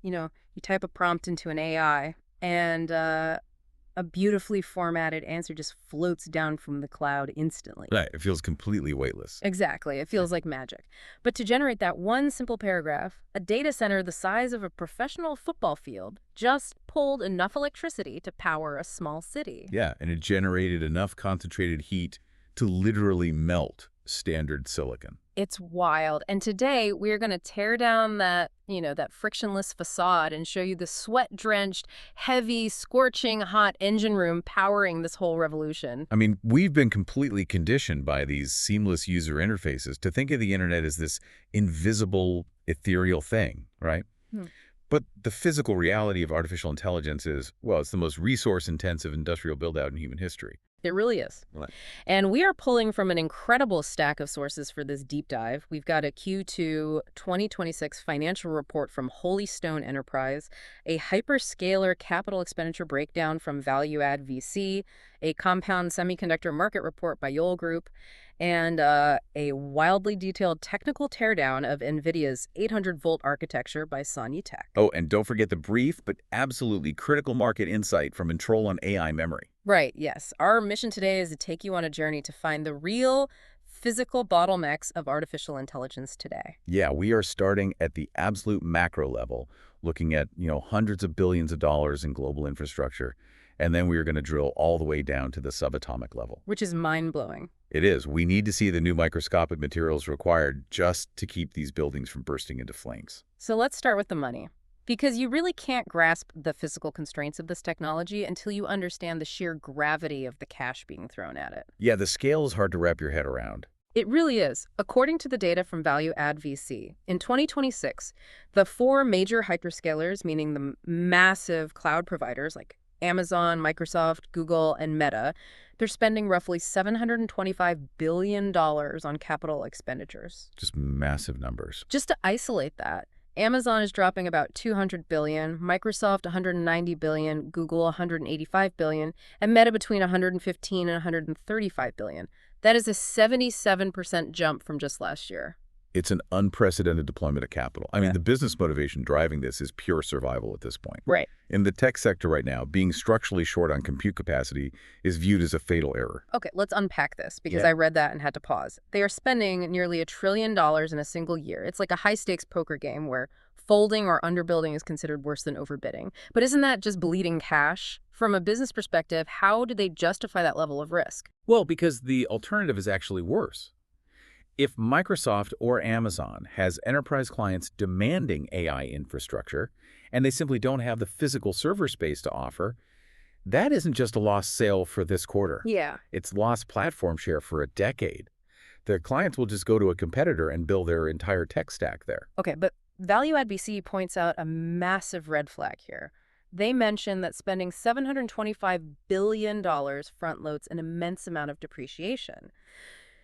you type a prompt into an AI and a beautifully formatted answer just floats down from the cloud instantly. Right. It feels completely weightless. Exactly. It feels like magic. But to generate that one simple paragraph, a data center the size of a professional football field just pulled enough electricity to power a small city. Yeah, and it generated enough concentrated heat to literally melt standard silicon. It's wild. And today we're going to tear down that frictionless facade and show you the sweat-drenched, heavy, scorching hot engine room powering this whole revolution. I mean, we've been completely conditioned by these seamless user interfaces to think of the internet as this invisible, ethereal thing, right? But the physical reality of artificial intelligence is, well, it's the most resource-intensive industrial build-out in human history. It really is. Right. And we are pulling from an incredible stack of sources for this deep dive. We've got a Q2 2026 financial report from Holy Stone Enterprise, a hyperscaler capital expenditure breakdown from Value Add VC, a compound semiconductor market report by Yole Group, and a wildly detailed technical teardown of NVIDIA's 800-volt architecture by Sanyi Tech. Oh, and don't forget the brief but absolutely critical market insight from Control on AI memory. Right, yes. Our mission today is to take you on a journey to find the real physical bottlenecks of artificial intelligence today. Yeah, we are starting at the absolute macro level, looking at, hundreds of billions of dollars in global infrastructure, and then we are going to drill all the way down to the subatomic level. Which is mind-blowing. It is. We need to see the new microscopic materials required just to keep these buildings from bursting into flames. So let's start with the money. Because you really can't grasp the physical constraints of this technology until you understand the sheer gravity of the cash being thrown at it. Yeah, the scale is hard to wrap your head around. It really is. According to the data from Value Add VC, in 2026, the 4 major hyperscalers, meaning the massive cloud providers like Amazon, Microsoft, Google, and Meta, they're spending roughly $725 billion on capital expenditures. Just massive numbers. Just to isolate that, Amazon is dropping about $200 billion, Microsoft $190 billion, Google $185 billion, and Meta between $115 and $135 billion. That is a 77% jump from just last year. It's an unprecedented deployment of capital. I mean, the business motivation driving this is pure survival at this point. Right. In the tech sector right now, being structurally short on compute capacity is viewed as a fatal error. Okay, let's unpack this because I read that and had to pause. They are spending nearly $1 trillion in a single year. It's like a high-stakes poker game where folding or underbuilding is considered worse than overbidding. But isn't that just bleeding cash? From a business perspective, how do they justify that level of risk? Well, because the alternative is actually worse. If Microsoft or Amazon has enterprise clients demanding AI infrastructure, and they simply don't have the physical server space to offer, that isn't just a lost sale for this quarter. Yeah. It's lost platform share for a decade. Their clients will just go to a competitor and build their entire tech stack there. Okay, but Value Add VC points out a massive red flag here. They mention that spending $725 billion front-loads an immense amount of depreciation.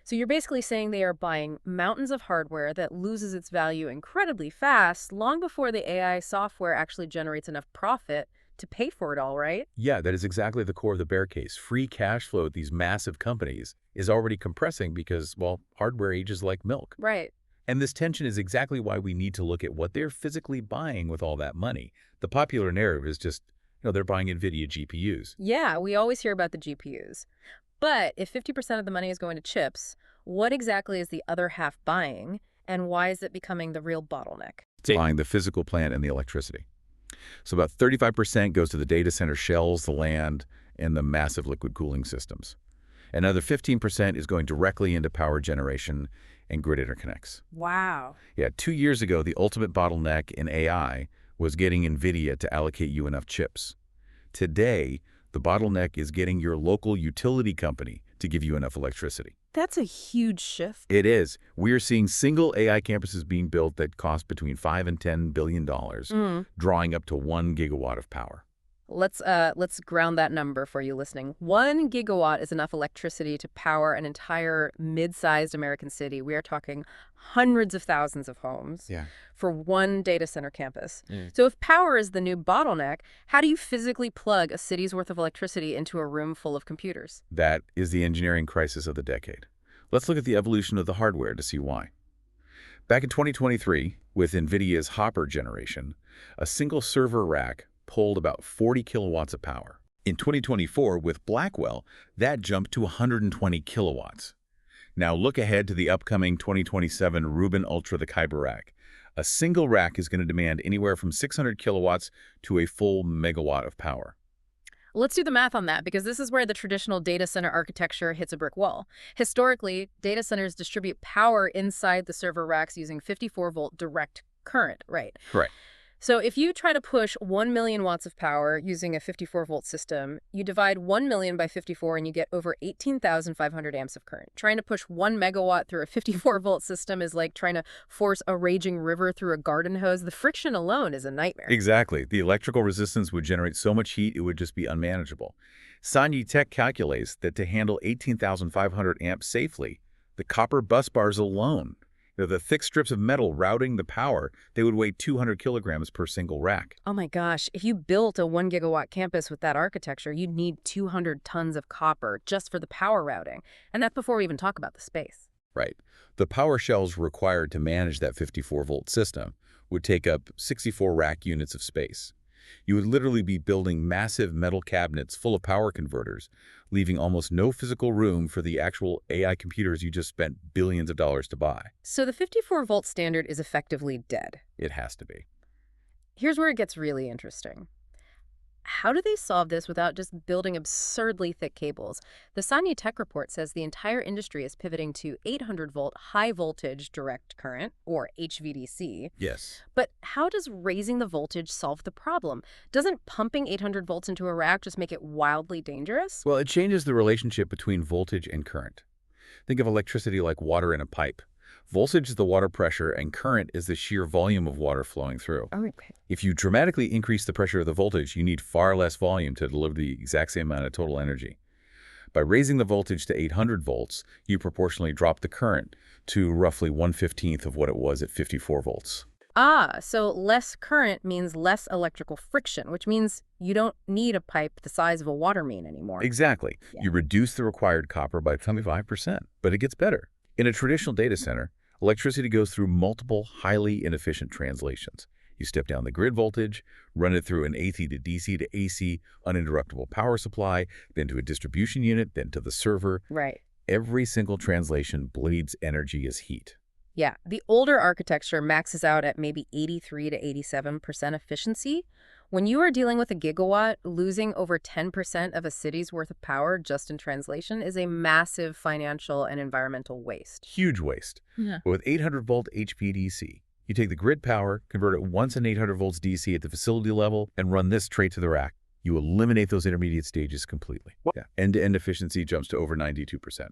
So you're basically saying they are buying mountains of hardware that loses its value incredibly fast, long before the AI software actually generates enough profit to pay for it all, right? Yeah, that is exactly the core of the bear case. Free cash flow at these massive companies is already compressing because, well, hardware ages like milk. Right. And this tension is exactly why we need to look at what they're physically buying with all that money. The popular narrative is just, they're buying NVIDIA GPUs. Yeah, we always hear about the GPUs. But if 50% of the money is going to chips, what exactly is the other half buying, and why is it becoming the real bottleneck? It's buying the physical plant and the electricity. So about 35% goes to the data center shells, the land, and the massive liquid cooling systems. Another 15% is going directly into power generation and grid interconnects. Wow. Yeah, 2 years ago, the ultimate bottleneck in AI was getting NVIDIA to allocate you enough chips. Today, the bottleneck is getting your local utility company to give you enough electricity. That's a huge shift. It is. We are seeing single AI campuses being built that cost between $5 and $10 billion, drawing up to 1 gigawatt of power. Let's ground that number for you listening. 1 gigawatt is enough electricity to power an entire mid-sized American city. We are talking hundreds of thousands of homes for one data center campus. So if power is the new bottleneck, how do you physically plug a city's worth of electricity into a room full of computers? That is the engineering crisis of the decade. Let's look at the evolution of the hardware to see why. Back in 2023, with NVIDIA's Hopper generation, a single server rack pulled about 40 kilowatts of power. In 2024, with Blackwell, that jumped to 120 kilowatts. Now look ahead to the upcoming 2027 Rubin Ultra the Kyber rack. A single rack is going to demand anywhere from 600 kilowatts to a full megawatt of power. Let's do the math on that, because this is where the traditional data center architecture hits a brick wall. Historically, data centers distribute power inside the server racks using 54-volt direct current, right? Correct. So if you try to push 1 million watts of power using a 54-volt system, you divide 1 million by 54 and you get over 18,500 amps of current. Trying to push 1 megawatt through a 54-volt system is like trying to force a raging river through a garden hose. The friction alone is a nightmare. Exactly. The electrical resistance would generate so much heat it would just be unmanageable. Sanyi Tech calculates that to handle 18,500 amps safely, the copper bus bars alone, the thick strips of metal routing the power, they would weigh 200 kilograms per single rack. Oh my gosh, if you built a 1 gigawatt campus with that architecture, you'd need 200 tons of copper just for the power routing. And that's before we even talk about the space. Right. The power shelves required to manage that 54-volt system would take up 64 rack units of space. You would literally be building massive metal cabinets full of power converters, leaving almost no physical room for the actual AI computers you just spent billions of dollars to buy. So the 54-volt standard is effectively dead. It has to be. Here's where it gets really interesting. How do they solve this without just building absurdly thick cables? The Sanyi Tech report says the entire industry is pivoting to 800-volt high-voltage direct current, or HVDC. Yes. But how does raising the voltage solve the problem? Doesn't pumping 800 volts into a rack just make it wildly dangerous? Well, it changes the relationship between voltage and current. Think of electricity like water in a pipe. Voltage is the water pressure, and current is the sheer volume of water flowing through. Okay. If you dramatically increase the pressure of the voltage, you need far less volume to deliver the exact same amount of total energy. By raising the voltage to 800 volts, you proportionally drop the current to roughly 1/15 of what it was at 54 volts. Ah, so less current means less electrical friction, which means you don't need a pipe the size of a water main anymore. Exactly. Yeah. You reduce the required copper by 25%, but it gets better. In a traditional data center, electricity goes through multiple highly inefficient translations. You step down the grid voltage, run it through an AC to DC to AC uninterruptible power supply, then to a distribution unit, then to the server. Right. Every single translation bleeds energy as heat. Yeah, the older architecture maxes out at maybe 83 to 87% efficiency. When you are dealing with a gigawatt, losing over 10% of a city's worth of power just in translation is a massive financial and environmental waste. Huge waste. Yeah. But with 800-volt HVDC, you take the grid power, convert it once in 800 volts DC at the facility level, and run this straight to the rack. You eliminate those intermediate stages completely. Yeah. End-to-end efficiency jumps to over 92%.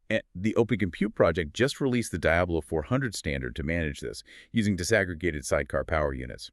And the Open Compute project just released the Diablo 400 standard to manage this, using disaggregated sidecar power units.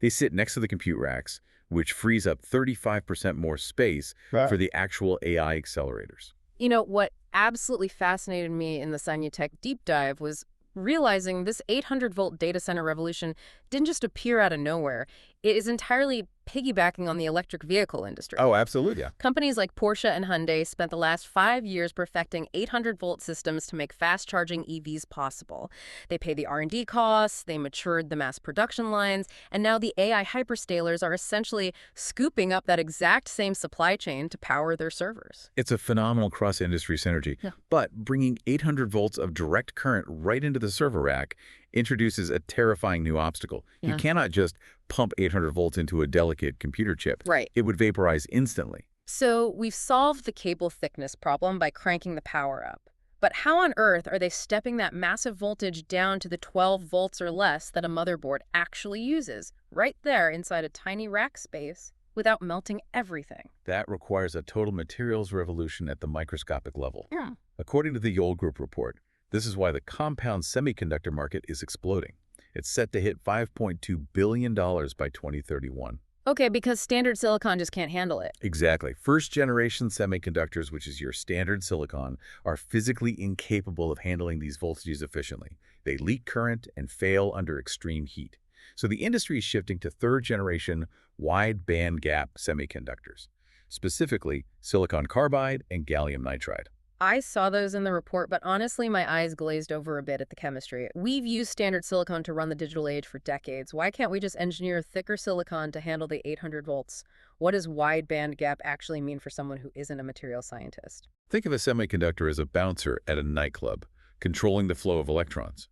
They sit next to the compute racks, which frees up 35% more space for the actual AI accelerators. You know, what absolutely fascinated me in the Sanyi Tech deep dive was realizing this 800-volt data center revolution didn't just appear out of nowhere. It is entirely piggybacking on the electric vehicle industry. Oh, absolutely. Yeah. Companies like Porsche and Hyundai spent the last 5 years perfecting 800-volt systems to make fast-charging EVs possible. They paid the R&D costs, they matured the mass production lines, and now the AI hyperscalers are essentially scooping up that exact same supply chain to power their servers. It's a phenomenal cross-industry synergy. Yeah. But bringing 800 volts of direct current right into the server rack introduces a terrifying new obstacle. Yeah. You cannot just pump 800 volts into a delicate computer chip. Right. It would vaporize instantly. So we've solved the cable thickness problem by cranking the power up. But how on earth are they stepping that massive voltage down to the 12 volts or less that a motherboard actually uses, right there inside a tiny rack space, without melting everything? That requires a total materials revolution at the microscopic level. Yeah. According to the Yole Group report, this is why the compound semiconductor market is exploding. It's set to hit $5.2 billion by 2031. Okay, because standard silicon just can't handle it. Exactly. First-generation semiconductors, which is your standard silicon, are physically incapable of handling these voltages efficiently. They leak current and fail under extreme heat. So the industry is shifting to third-generation wide bandgap semiconductors, specifically silicon carbide and gallium nitride. I saw those in the report, but honestly, my eyes glazed over a bit at the chemistry. We've used standard silicon to run the digital age for decades. Why can't we just engineer thicker silicon to handle the 800 volts? What does wide band gap actually mean for someone who isn't a material scientist? Think of a semiconductor as a bouncer at a nightclub, controlling the flow of electrons.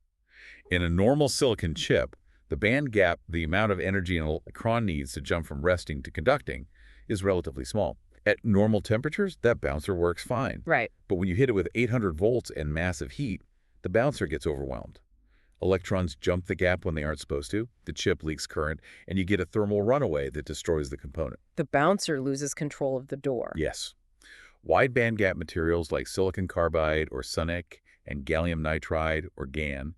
In a normal silicon chip, the band gap, the amount of energy an electron needs to jump from resting to conducting, is relatively small. At normal temperatures, that bouncer works fine. Right. But when you hit it with 800 volts and massive heat, the bouncer gets overwhelmed. Electrons jump the gap when they aren't supposed to, the chip leaks current, and you get a thermal runaway that destroys the component. The bouncer loses control of the door. Yes. Wide bandgap materials like silicon carbide or SUNIC and gallium nitride or GaN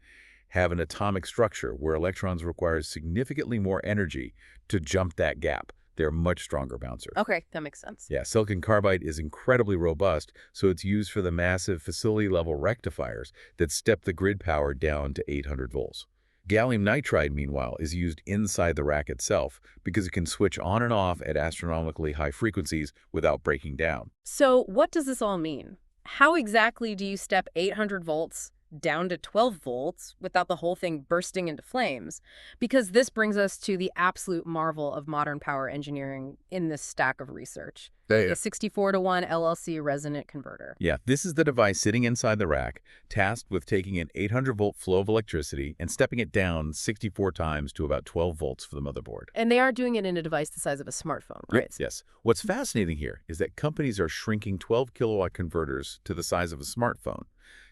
have an atomic structure where electrons require significantly more energy to jump that gap. They're much stronger bouncers. Okay, that makes sense. Yeah, silicon carbide is incredibly robust, so it's used for the massive facility-level rectifiers that step the grid power down to 800 volts. Gallium nitride, meanwhile, is used inside the rack itself because it can switch on and off at astronomically high frequencies without breaking down. So what does this all mean? How exactly do you step 800 volts down to 12 volts without the whole thing bursting into flames? Because this brings us to the absolute marvel of modern power engineering in this stack of research. The 64-to-1 LLC resonant converter. Yeah, this is the device sitting inside the rack, tasked with taking an 800-volt flow of electricity and stepping it down 64 times to about 12 volts for the motherboard. And they are doing it in a device the size of a smartphone, right? Yes. What's fascinating here is that companies are shrinking 12-kilowatt converters to the size of a smartphone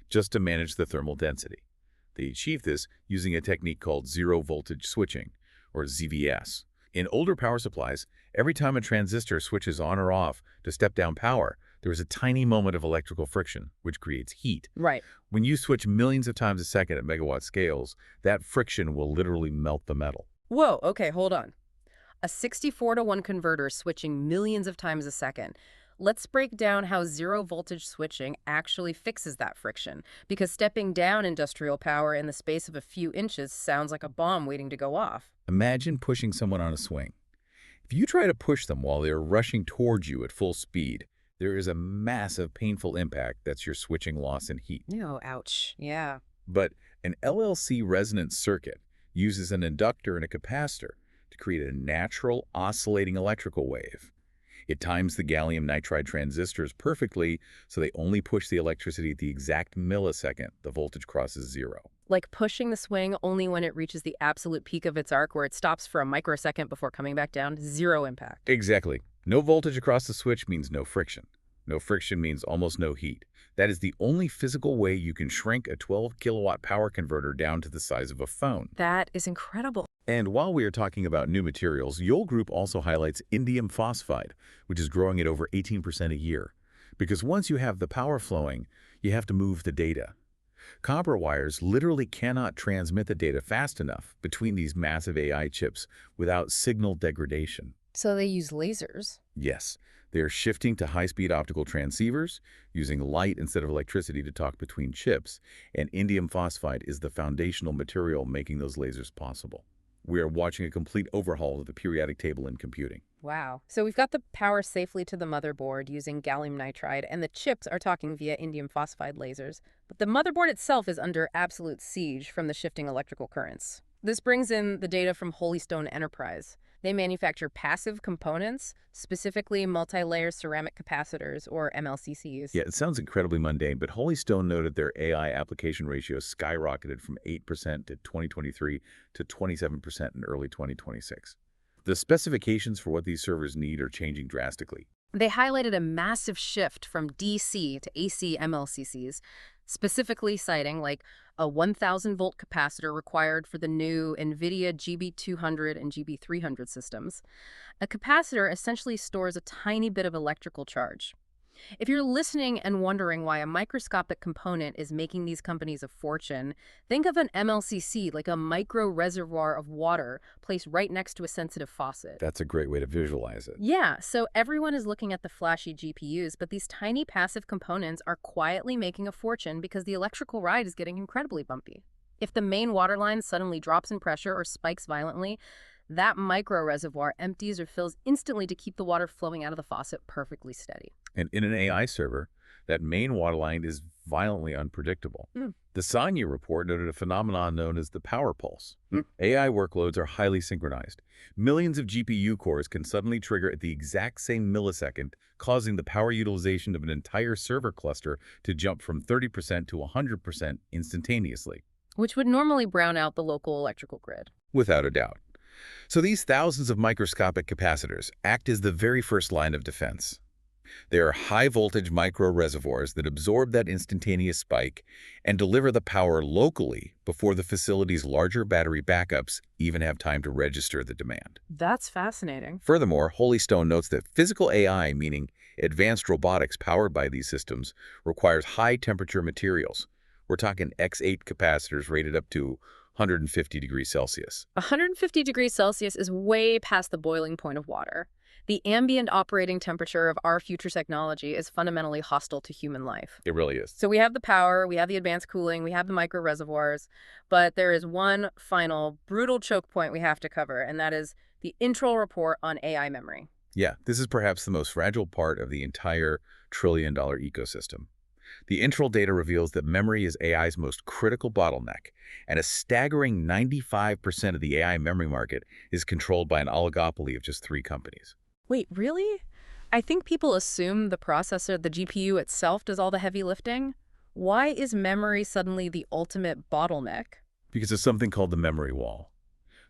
just to manage the thermal density. They achieve this using a technique called zero-voltage switching, or ZVS. In older power supplies, every time a transistor switches on or off to step down power, there is a tiny moment of electrical friction, which creates heat. Right. When you switch millions of times a second at megawatt scales, that friction will literally melt the metal. Whoa, okay, hold on. A 64-to-1 converter switching millions of times a second. Let's break down how zero-voltage switching actually fixes that friction, because stepping down industrial power in the space of a few inches sounds like a bomb waiting to go off. Imagine pushing someone on a swing. If you try to push them while they are rushing towards you at full speed, there is a massive painful impact that's your switching loss in heat. Oh, ouch. Yeah. But an LLC resonance circuit uses an inductor and a capacitor to create a natural oscillating electrical wave. It times the gallium nitride transistors perfectly, so they only push the electricity at the exact millisecond the voltage crosses zero. Like pushing the swing only when it reaches the absolute peak of its arc, where it stops for a microsecond before coming back down. Zero impact. Exactly. No voltage across the switch means no friction. No friction means almost no heat. That is the only physical way you can shrink a 12-kilowatt power converter down to the size of a phone. That is incredible. And while we are talking about new materials, Yole Group also highlights indium phosphide, which is growing at over 18% a year. Because once you have the power flowing, you have to move the data. Copper wires literally cannot transmit the data fast enough between these massive AI chips without signal degradation. So they use lasers. Yes, they are shifting to high-speed optical transceivers, using light instead of electricity to talk between chips, and indium phosphide is the foundational material making those lasers possible. We are watching a complete overhaul of the periodic table in computing. Wow. So we've got the power safely to the motherboard using gallium nitride, and the chips are talking via indium phosphide lasers. But the motherboard itself is under absolute siege from the shifting electrical currents. This brings in the data from Holystone Enterprise. They manufacture passive components, specifically multi-layer ceramic capacitors, or MLCCs. Yeah, it sounds incredibly mundane, but Holystone noted their AI application ratio skyrocketed from 8% to 2023 to 27% in early 2026. The specifications for what these servers need are changing drastically. They highlighted a massive shift from DC to AC MLCCs, specifically citing like a 1,000-volt capacitor required for the new NVIDIA GB200 and GB300 systems. A capacitor essentially stores a tiny bit of electrical charge. If you're listening and wondering why a microscopic component is making these companies a fortune, think of an MLCC like a micro reservoir of water placed right next to a sensitive faucet. That's a great way to visualize it. Yeah, so everyone is looking at the flashy GPUs, but these tiny passive components are quietly making a fortune because the electrical ride is getting incredibly bumpy. If the main water line suddenly drops in pressure or spikes violently, that micro reservoir empties or fills instantly to keep the water flowing out of the faucet perfectly steady. And in an AI server, That main waterline is violently unpredictable. The Sanya report noted a phenomenon known as the power pulse. AI workloads are highly synchronized. Millions of GPU cores can suddenly trigger at the exact same millisecond, causing the power utilization of an entire server cluster to jump from 30% to 100% instantaneously. Which would normally brown out the local electrical grid. Without a doubt. So these thousands of microscopic capacitors act as the very first line of defense. They are high-voltage micro-reservoirs that absorb that instantaneous spike and deliver the power locally before the facility's larger battery backups even have time to register the demand. That's fascinating. Furthermore, Holy Stone notes that physical AI, meaning advanced robotics powered by these systems, requires high-temperature materials. We're talking X8 capacitors rated up to 150 degrees Celsius. 150 degrees Celsius is way past the boiling point of water. The ambient operating temperature of our future technology is fundamentally hostile to human life. It really is. So we have the power, we have the advanced cooling, we have the micro reservoirs, but there is one final brutal choke point we have to cover, and that is the intro report on AI memory. Yeah, this is perhaps the most fragile part of the entire trillion-dollar ecosystem. The intro data reveals that memory is AI's most critical bottleneck, and a staggering 95% of the AI memory market is controlled by an oligopoly of just 3 companies. Wait, really? I think people assume the processor, the GPU itself, does all the heavy lifting. Why is memory suddenly the ultimate bottleneck? Because of something called the memory wall.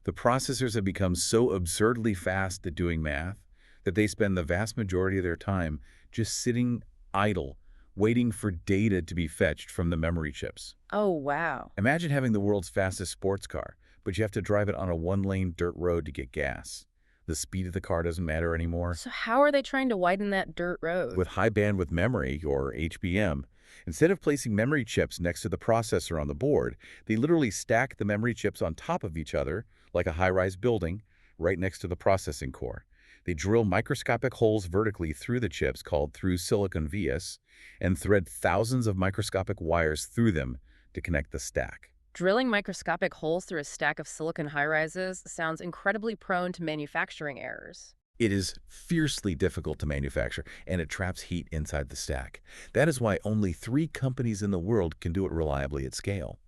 The processors have become so absurdly fast at doing math that they spend the vast majority of their time just sitting idle, waiting for data to be fetched from the memory chips. Oh, wow. Imagine having the world's fastest sports car, but you have to drive it on a one-lane dirt road to get gas. The speed of the car doesn't matter anymore. So how are they trying to widen that dirt road? With high bandwidth memory, or HBM, instead of placing memory chips next to the processor on the board, they literally stack the memory chips on top of each other, like a high-rise building, right next to the processing core. They drill microscopic holes vertically through the chips, called through-silicon vias, and thread thousands of microscopic wires through them to connect the stack. Drilling microscopic holes through a stack of silicon high-rises sounds incredibly prone to manufacturing errors. It is fiercely difficult to manufacture, and it traps heat inside the stack. That is why only 3 companies in the world can do it reliably at scale.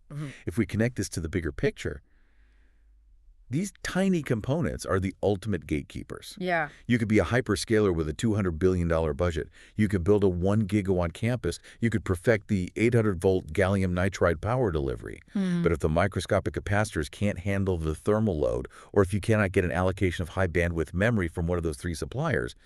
If we connect this to the bigger picture, these tiny components are the ultimate gatekeepers. Yeah. You could be a hyperscaler with a $200 billion budget. You could build a 1-gigawatt campus. You could perfect the 800-volt gallium nitride power delivery. But if the microscopic capacitors can't handle the thermal load, or if you cannot get an allocation of high-bandwidth memory from one of those 3 suppliers,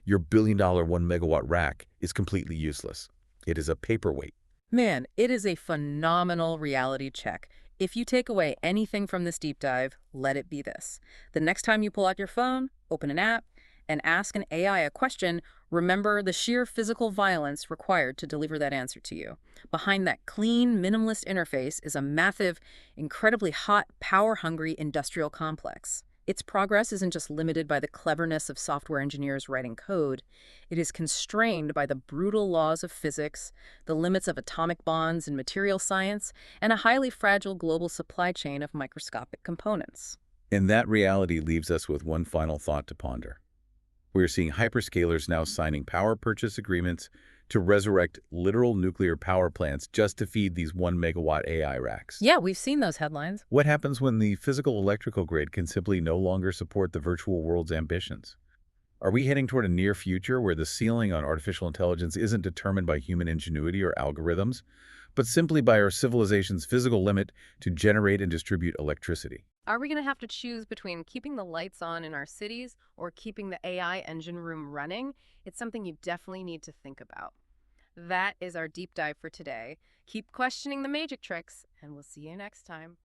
your billion-dollar 1-megawatt rack is completely useless. It is a paperweight. Man, it is a phenomenal reality check. If you take away anything from this deep dive, let it be this. The next time you pull out your phone, open an app, and ask an AI a question, remember the sheer physical violence required to deliver that answer to you. Behind that clean, minimalist interface is a massive, incredibly hot, power-hungry industrial complex. Its progress isn't just limited by the cleverness of software engineers writing code. It is constrained by the brutal laws of physics, the limits of atomic bonds and material science, and a highly fragile global supply chain of microscopic components. And that reality leaves us with one final thought to ponder. We are seeing hyperscalers now signing power purchase agreements to resurrect literal nuclear power plants just to feed these 1-megawatt AI racks. Yeah, we've seen those headlines. What happens when the physical electrical grid can simply no longer support the virtual world's ambitions? Are we heading toward a near future where the ceiling on artificial intelligence isn't determined by human ingenuity or algorithms, but simply by our civilization's physical limit to generate and distribute electricity? Are we going to have to choose between keeping the lights on in our cities or keeping the AI engine room running? It's something you definitely need to think about. That is our deep dive for today. Keep questioning the magic tricks, and we'll see you next time.